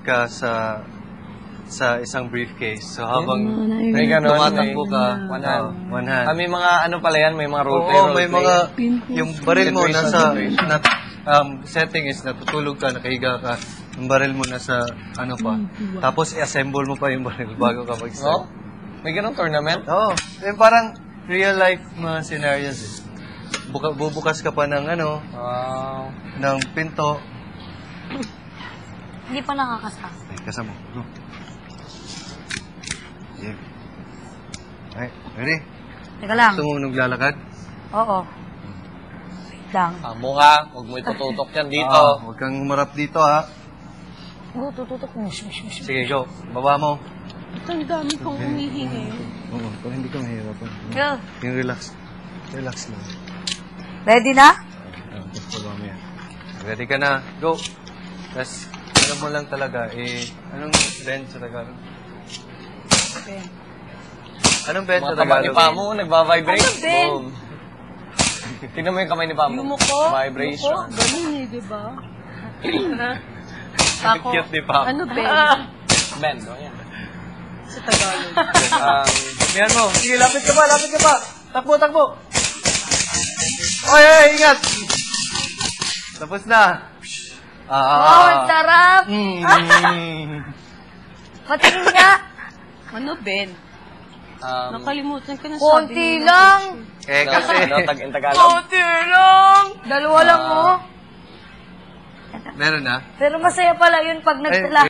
ka sa isang briefcase. So, habang May ganun, tumatakbo ka, one hand. one hand. May mga ano pala yan, may mga role play, Oo, may mga, yung baril mo nasa, setting is natutulog ka, nakahiga ka, yung baril mo nasa, ano pa. Tapos, i-assemble mo pa yung baril bago ka mag-start. No? May ganun tournament? Oo. Yung parang real life mga scenarios eh. Bubukas ka pa ng ano, ng pinto. Hindi pa nakakasama. Ay, kasama. Go. Yeah. Ay, ready? Teka lang. Gusto mo naglalakad? Oo. Wait lang. Mukha, huwag mo itututok yan dito. Huwag kang humarap dito, ha? Oo, tututok mo. Sige, go. Baba mo. Ito, ang dami kong umihingi. Oo, kung hindi ka mahirapan. Go. Yung relax. Relax lang. Ready na? Tapos baba mo yan. Ready ka na. Go. Tapos, alam mo lang talaga, anong bend sa Tagalog? Ben. Anong bend sa Mga kamay ni Tagalog? Pamo, nagbabibrate. Ano, Ben? Boom. Tingnan mo yung kamay ni Pamo. Yung muko? Vibration. Ganun eh, di ba? Ang cute ni Pam. Ano, Ben? Bend, no? Yan. Sa Tagalog. Yan mo. Sige, lapit ka pa, lapit ka pa. Takbo, takbo. Oy, oy, ingat. Tapos na. Wow, ang sarap! Patingin nga! Ano, Ben? Nakalimutan ko na sabi Konti lang! Kasi. In Tagalog. Konti lang! Dalawa lang, oh. Meron na? Pero masaya pala yun pag nagtala.